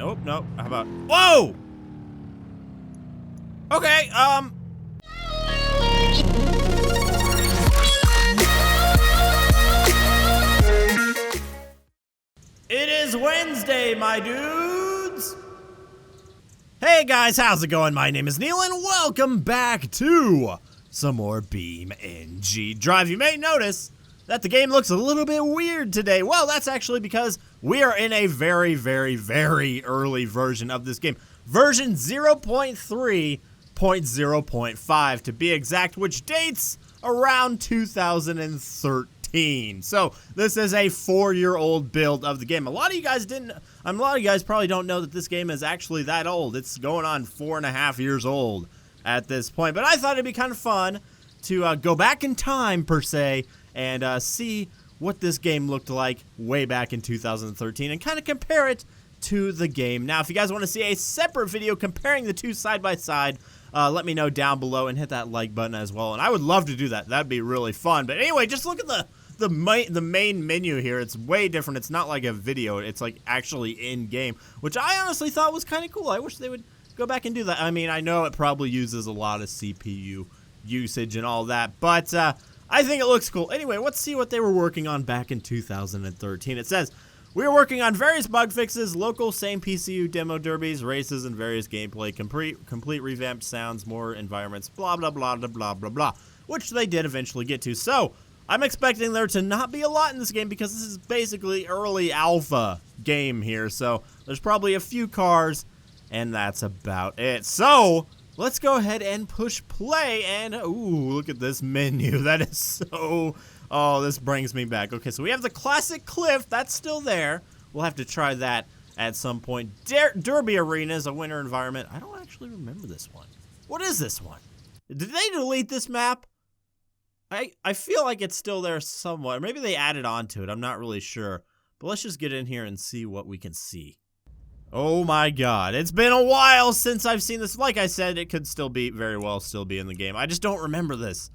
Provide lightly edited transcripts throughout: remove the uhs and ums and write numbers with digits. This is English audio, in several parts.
nope, nope. How about, whoa! Okay, it is Wednesday, my dudes! Hey guys, how's it going? My name is Neil, and welcome back to some more BEAMNG Drive. You may notice that the game looks a little bit weird today. Well, that's actually because we are in a very, very, very early version of this game. Version 0.3.0.5 to be exact, which dates around 2013. So this is a 4-year-old build of the game. A lot of you guys probably don't know that this game is actually that old. It's going on 4.5 years old at this point. But I thought it'd be kind of fun to go back in time, per se, and see what this game looked like way back in 2013 and kind of compare it to the game. Now, if you guys want to see a separate video comparing the two side by side, let me know down below and hit that like button as well. And I would love to do that. That'd be really fun. But anyway, just look at the main menu here. It's way different. It's not like a video. It's like actually in game, which I honestly thought was kind of cool. I wish they would go back and do that. I mean, I know it probably uses a lot of CPU usage and all that, but I think it looks cool. Anyway, let's see what they were working on back in 2013. It says, we are working on various bug fixes, local same PCU demo derbies, races, and various gameplay, complete revamped sounds, more environments, blah, blah, blah, blah, blah, blah, blah, which they did eventually get to. So I'm expecting there to not be a lot in this game because this is basically early alpha game here. So there's probably a few cars, and that's about it. So let's go ahead and push play, and ooh, look at this menu. That is so, oh, this brings me back. Okay, so we have the classic cliff. That's still there. We'll have to try that at some point. Derby Arenas, a winter environment. I don't actually remember this one. What is this one? Did they delete this map? I feel like it's still there somewhat. Maybe they added on to it. I'm not really sure. But let's just get in here and see what we can see. Oh my god, it's been a while since I've seen this. Like I said, it could still be, very well still be in the game. I just don't remember this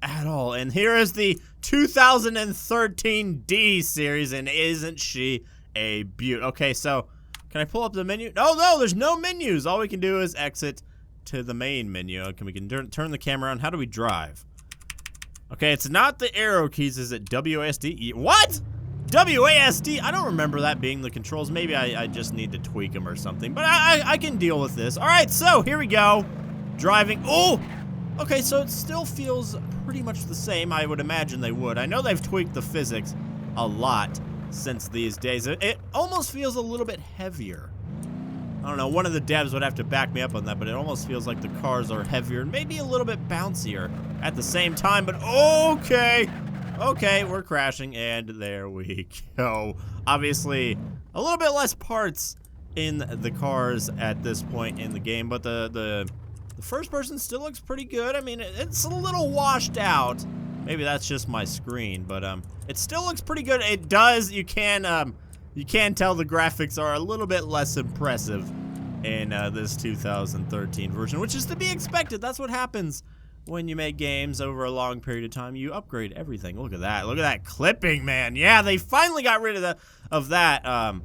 at all. And here is the 2013 D series, and isn't she a beaut? Okay, so can I pull up the menu? No, there's no menus. All we can do is exit to the main menu. We can turn the camera on. How do we drive? Okay, it's not the arrow keys. Is it WASD? What? WASD? I don't remember that being the controls. Maybe I just need to tweak them or something. But I can deal with this. All right, so here we go. Driving. Oh! Okay, so it still feels pretty much the same. I would imagine they would. I know they've tweaked the physics a lot since these days. It almost feels a little bit heavier. I don't know. One of the devs would have to back me up on that, but it almost feels like the cars are heavier and maybe a little bit bouncier at the same time. But okay. Okay, we're crashing, and there we go. Obviously, a little bit less parts in the cars at this point in the game, but the first person still looks pretty good. I mean, it's a little washed out. Maybe that's just my screen, but it still looks pretty good. It does. You can tell the graphics are a little bit less impressive in this 2013 version, which is to be expected. That's what happens when you make games over a long period of time. You upgrade everything. Look at that. Look at that clipping, man. Yeah, they finally got rid of that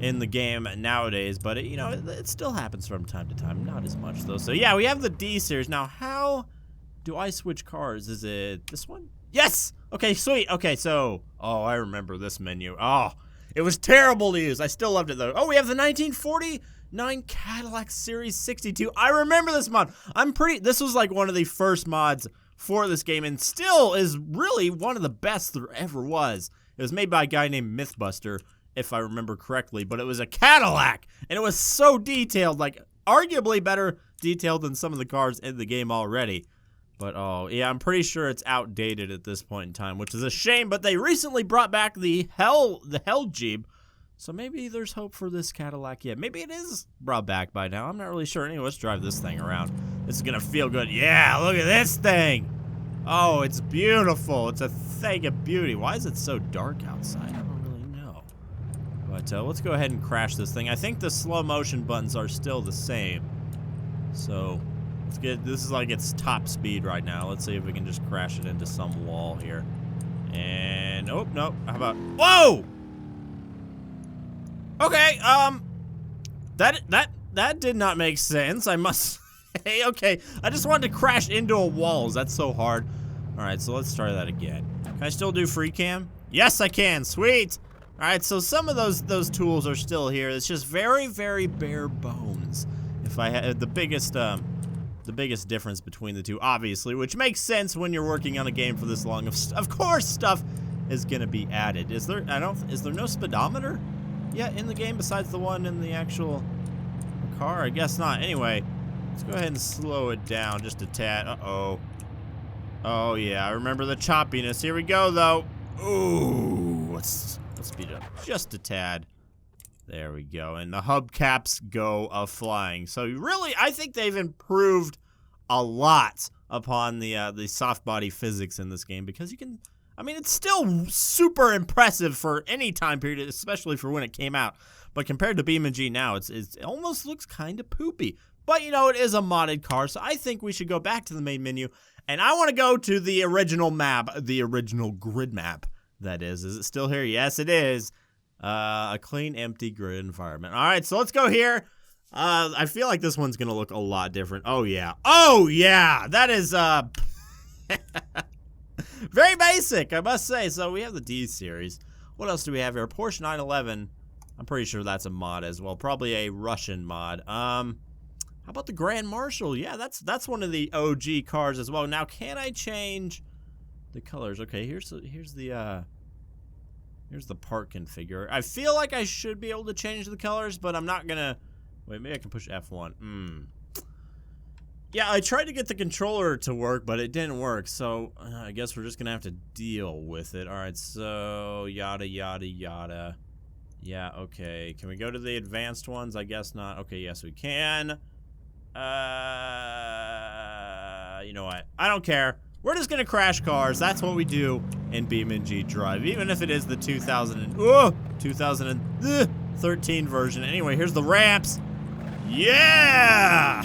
in the game nowadays, but it still happens from time to time. Not as much though. So yeah, we have the D series. Now, how do I switch cars? Is it this one? Yes. Okay, sweet. Okay, so I remember this menu. Oh, it was terrible to use. I still loved it though. Oh, we have the 1949 Cadillac Series 62. I remember this mod. This was like one of the first mods for this game, and still is really one of the best there ever was. It was made by a guy named Mythbuster, if I remember correctly, but it was a Cadillac, and it was so detailed, like arguably better detailed than some of the cars in the game already. But oh yeah, I'm pretty sure it's outdated at this point in time, which is a shame, but they recently brought back the Hell Jeep. So maybe there's hope for this Cadillac yet. Maybe it is brought back by now. I'm not really sure. Anyway, let's drive this thing around. This is going to feel good. Yeah, look at this thing. Oh, it's beautiful. It's a thing of beauty. Why is it so dark outside? I don't really know. But let's go ahead and crash this thing. I think the slow motion buttons are still the same. So let's get, this is like its top speed right now. Let's see if we can just crash it into some wall here. And, oh, no. How about, whoa! Okay, That did not make sense. I must say, okay, I just wanted to crash into a wall. That's so hard. All right, so let's try that again. Can I still do free cam? Yes, I can. Sweet. All right, so some of those tools are still here. It's just very, very bare bones. If I had the biggest difference between the two, obviously, which makes sense when you're working on a game for this long. Of course, stuff is gonna be added. Is there no speedometer yet in the game besides the one in the actual car? I guess not. Anyway, let's go ahead and slow it down just a tad. Uh-oh. Oh yeah, I remember the choppiness. Here we go though. Ooh, let's speed it up just a tad. There we go, and the hubcaps go a-flying. So really, I think they've improved a lot upon the soft body physics in this game, because you can, I mean, it's still super impressive for any time period, especially for when it came out. But compared to BeamNG now, it almost looks kind of poopy. But, you know, it is a modded car, so I think we should go back to the main menu. And I want to go to the original map, the original grid map, that is. Is it still here? Yes, it is. A clean, empty grid environment. All right, so let's go here. I feel like this one's going to look a lot different. Oh, yeah. Oh, yeah. That is very basic, I must say. So we have the D series. What else do we have here? Porsche 911. I'm pretty sure that's a mod as well. Probably a Russian mod. How about the Grand Marshal? Yeah, that's one of the OG cars as well. Now, can I change the colors? Okay, here's the part configure. I feel like I should be able to change the colors, but I'm not gonna. Wait, maybe I can push F1. Yeah, I tried to get the controller to work, but it didn't work. So I guess we're just gonna have to deal with it. All right, so yada yada yada. Yeah, okay. Can we go to the advanced ones? I guess not. Okay, yes we can. You know what? I don't care. We're just gonna crash cars. That's what we do in BeamNG Drive, even if it is the 2013 version. Anyway, here's the ramps. Yeah!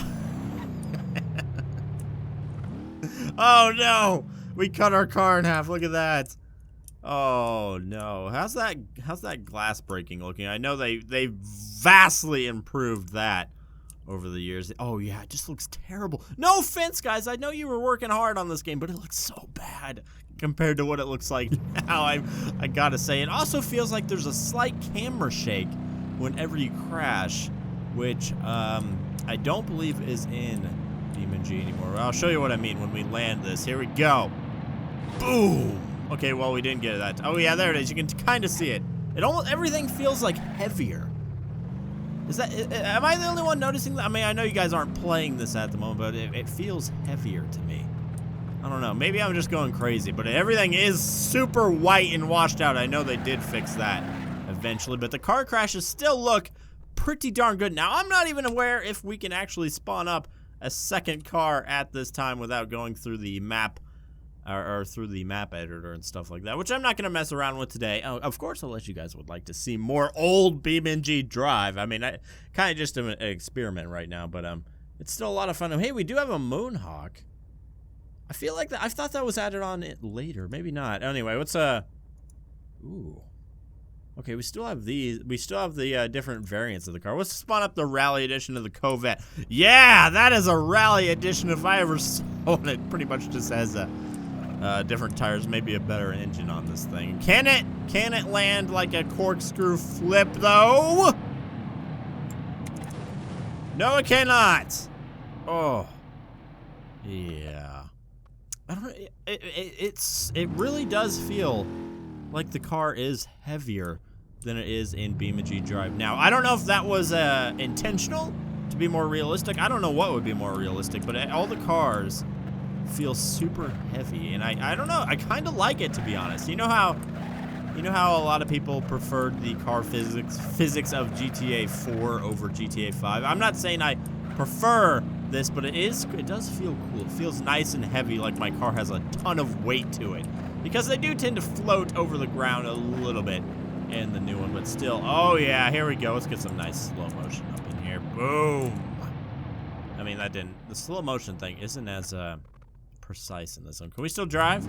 Oh no! We cut our car in half. Look at that. Oh no! How's that glass breaking looking? I know they vastly improved that over the years. Oh yeah, it just looks terrible. No offense, guys. I know you were working hard on this game, but it looks so bad compared to what it looks like now. I gotta say, it also feels like there's a slight camera shake whenever you crash, which I don't believe is in BeamNG anymore. I'll show you what I mean when we land this. Here we go. Boom. Okay, well we didn't get that. Oh yeah, there it is. You can kind of see it. Everything feels like heavier. Am I the only one noticing that? I mean, I know you guys aren't playing this at the moment, but it feels heavier to me. I don't know. Maybe I'm just going crazy, but everything is super white and washed out. I know they did fix that eventually, but the car crashes still look pretty darn good. Now, I'm not even aware if we can actually spawn up a second car at this time without going through the map or through the map editor and stuff like that, which I'm not going to mess around with today. Oh, of course, unless you guys would like to see more old BeamNG Drive. I mean, I kind of just an experiment right now, but it's still a lot of fun. Hey, we do have a Moonhawk. I feel like I thought that was added on it later. Maybe not. Anyway, what's ooh. Okay, we still have these. We still have the different variants of the car. Let's spawn up the Rally Edition of the Cove. Yeah, that is a Rally Edition if I ever saw one. It pretty much just has different tires, maybe a better engine on this thing. Can it land like a corkscrew flip though? No, it cannot. Oh, yeah. I don't know. It really does feel like the car is heavier than it is in BeamNG Drive. Now, I don't know if that was intentional to be more realistic. I don't know what would be more realistic, but all the cars feel super heavy, and I don't know. I kind of like it, to be honest. You know how a lot of people preferred the car physics of GTA 4 over GTA 5. I'm not saying I prefer this, but it does feel cool. It feels nice and heavy, like my car has a ton of weight to it, because they do tend to float over the ground a little bit in the new one, but still. Oh yeah, here we go. Let's get some nice slow motion up in here. Boom. I mean, the slow motion thing isn't as precise in this one. Can we still drive?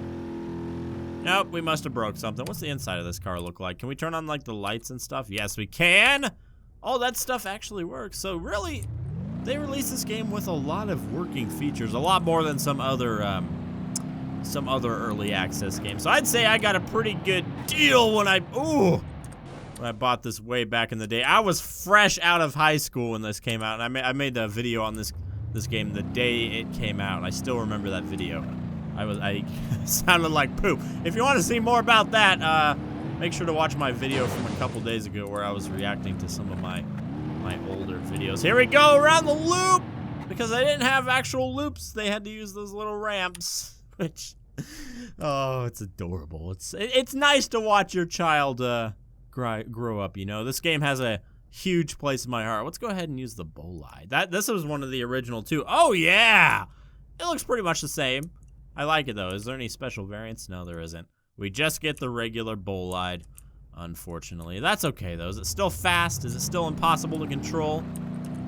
Nope, we must have broke something. What's the inside of this car look like? Can we turn on like the lights and stuff? Yes, we can. all that stuff actually works. So really, they released this game with a lot of working features, a lot more than some other early access games. So I'd say I got a pretty good deal when I bought this way back in the day. I was fresh out of high school when this came out, and I made a video on this game the day it came out. I still remember that video. I sounded like poop. If you want to see more about that, make sure to watch my video from a couple days ago where I was reacting to some of my older videos. Here we go, around the loop! Because I didn't have actual loops, they had to use those little ramps, which, oh, it's adorable. It's nice to watch your child grow up, you know. This game has a huge place in my heart. Let's go ahead and use the bolide. This was one of the original too. Oh yeah! It looks pretty much the same. I like it though. Is there any special variants? No, there isn't. We just get the regular bolide, unfortunately. That's okay though. Is it still fast? Is it still impossible to control?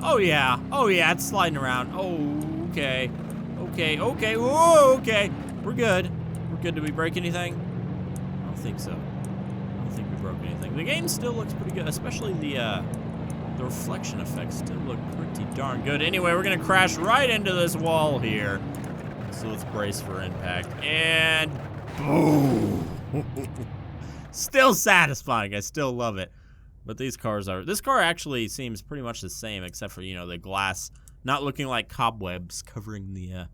Oh yeah. Oh yeah, it's sliding around. Oh, okay. Okay, okay, whoa, okay. We're good. We're good. Did we break anything? I don't think so. I don't think we broke anything. The game still looks pretty good, especially the reflection effects still look pretty darn good. Anyway, we're gonna crash right into this wall here. So let's brace for impact. And boom! Still satisfying. I still love it. But this car actually seems pretty much the same, except for, you know, the glass not looking like cobwebs covering the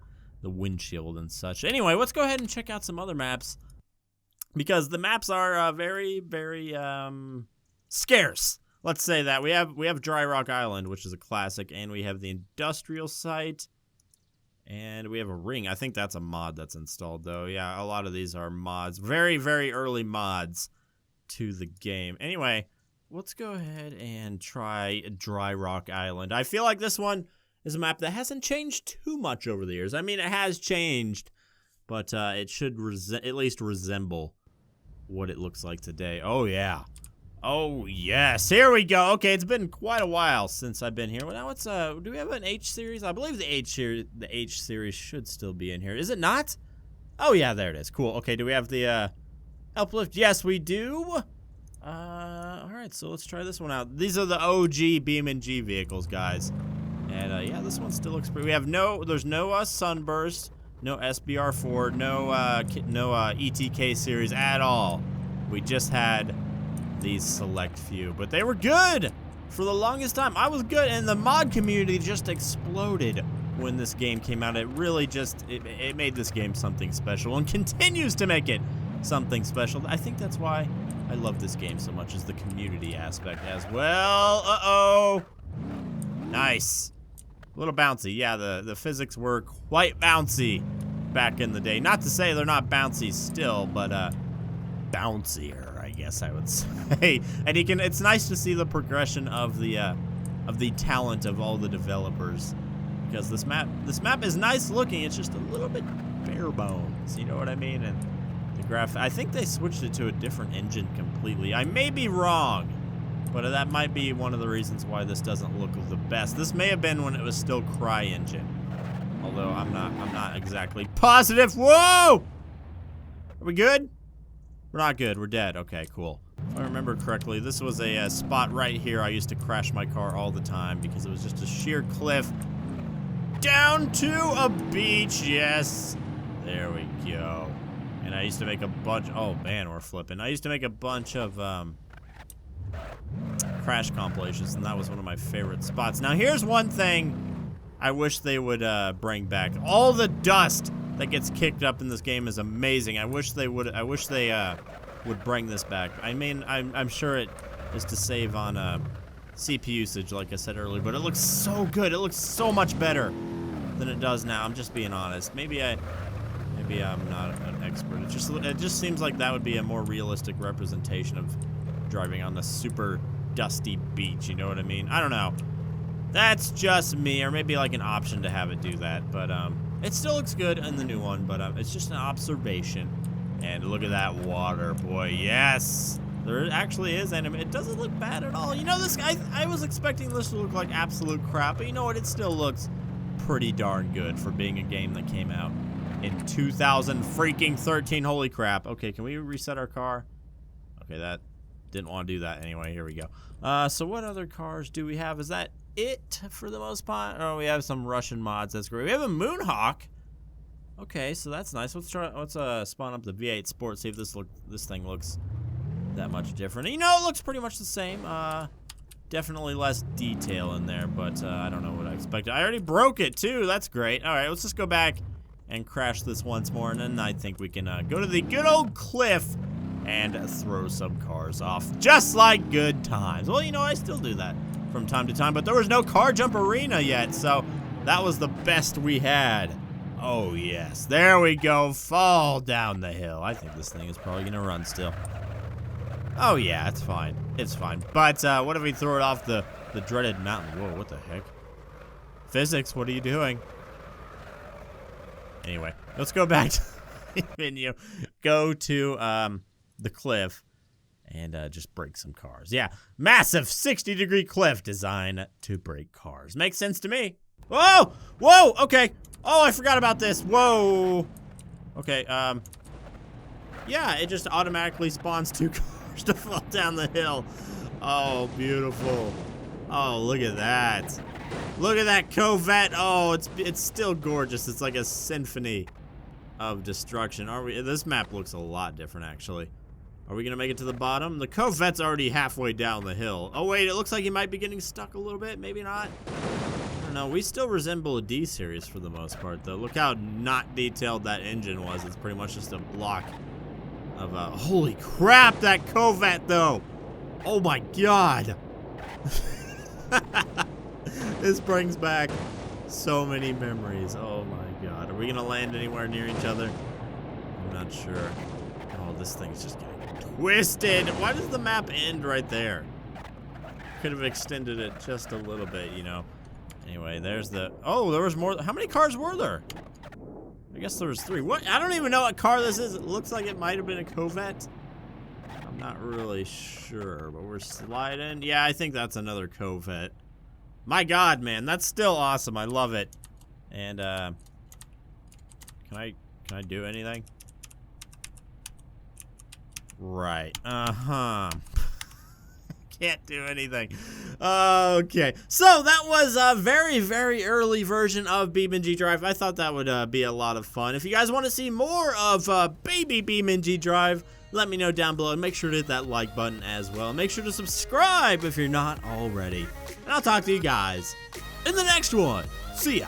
windshield and such. Anyway, let's go ahead and check out some other maps, because the maps are very, very scarce. Let's say that. We have Dry Rock Island, which is a classic, and we have the industrial site, and we have a ring. I think that's a mod that's installed, though. Yeah, a lot of these are mods. Very, very early mods to the game. Anyway, let's go ahead and try Dry Rock Island. I feel like this one is a map that hasn't changed too much over the years. I mean, it has changed, but it should at least resemble what it looks like today. Oh, yeah. Oh, yes. Here we go. Okay, it's been quite a while since I've been here. Well, now do we have an H series? I believe the H series should still be in here. Is it not? Oh, yeah, there it is. Cool. Okay, do we have the help lift? Yes, we do. All right, so let's try this one out. These are the OG BEAMNG vehicles, guys. And, yeah, this one still looks pretty. There's no Sunburst, no SBR4, no ETK series at all. We just had these select few, but they were good for the longest time. I was good, and the mod community just exploded when this game came out. It really it made this game something special, and continues to make it something special. I think that's why I love this game so much, is the community aspect as well. Uh-oh. Nice. A little bouncy. Yeah, the physics were quite bouncy back in the day. Not to say they're not bouncy still, but bouncier, I guess I would say. And it's nice to see the progression of the talent of all the developers, because this map is nice looking. It's just a little bit bare bones, you know what I mean? And I think they switched it to a different engine completely. I may be wrong, but that might be one of the reasons why this doesn't look the best. This may have been when it was still CryEngine, although I'm not exactly positive. Whoa! Are we good? We're not good. We're dead. Okay, cool. If I remember correctly, this was a spot right here. I used to crash my car all the time because it was just a sheer cliff down to a beach. Yes, there we go. And I used to make a bunch. Oh man, we're flipping. I used to make a bunch of crash compilations, and that was one of my favorite spots. Now here's one thing I wish they would bring back. All the dust that gets kicked up in this game is amazing. I wish they would bring this back. I mean, I'm sure it is to save on CPU usage, like I said earlier, but it looks so good. It looks so much better than it does now. I'm just being honest. Maybe I'm not an expert. It just seems like that would be a more realistic representation of driving on the super dusty beach, you know what I mean? I don't know. That's just me, or maybe like an option to have it do that, but it still looks good in the new one, but it's just an observation. And look at that water, boy. Yes! There actually is anime. It doesn't look bad at all. You know, this guy, I was expecting this to look like absolute crap, but you know what? It still looks pretty darn good for being a game that came out in 2013. Holy crap. Okay, can we reset our car? Okay, that didn't want to do that anyway. Here we go. So what other cars do we have? Is that it for the most part? Oh, we have some Russian mods. That's great. We have a Moonhawk. Okay, so that's nice. Let's spawn up the V8 Sport. See if this thing looks that much different. You know, it looks pretty much the same. Definitely less detail in there, but I don't know what I expected. I already broke it too. That's great. All right, let's just go back and crash this once more, and then I think we can go to the good old cliff and throw some cars off, just like good times. Well, you know, I still do that from time to time, but there was no car jump arena yet, so that was the best we had. Oh, yes. There we go. Fall down the hill. I think this thing is probably going to run still. Oh, yeah, it's fine. It's fine. But what if we throw it off the dreaded mountain? Whoa, what the heck? Physics, what are you doing? Anyway, let's go back to the menu. Go to the cliff and just break some cars. Yeah, massive 60-degree cliff designed to break cars. Makes sense to me. Whoa! Whoa! Okay. Oh, I forgot about this. Whoa. Okay, yeah, it just automatically spawns 2 cars to fall down the hill. Oh, beautiful. Oh, look at that. Look at that Covette. Oh, it's still gorgeous. It's like a symphony of destruction. This map looks a lot different, actually. Are we gonna make it to the bottom? The Covette's already halfway down the hill. Oh wait, it looks like he might be getting stuck a little bit. Maybe not. I don't know. We still resemble a D-series for the most part, though. Look how not detailed that engine was. It's pretty much just a block of holy crap, that Covette, though. Oh my god. This brings back so many memories. Oh my god. Are we gonna land anywhere near each other? I'm not sure. Oh, this thing's just getting twisted. Why does the map end right there? Could have extended it just a little bit, you know. Anyway, there's the... Oh, there was more... How many cars were there? I guess there was 3. What? I don't even know what car this is. It looks like it might have been a Covette. I'm not really sure, but we're sliding. Yeah, I think that's another Covette. My god, man, that's still awesome. I love it. And, can I do anything? Right. Uh-huh. Can't do anything. Okay. So that was a very, very early version of BeamNG Drive. I thought that would be a lot of fun. If you guys want to see more of baby BeamNG Drive, let me know down below. And make sure to hit that like button as well. Make sure to subscribe if you're not already. And I'll talk to you guys in the next one. See ya.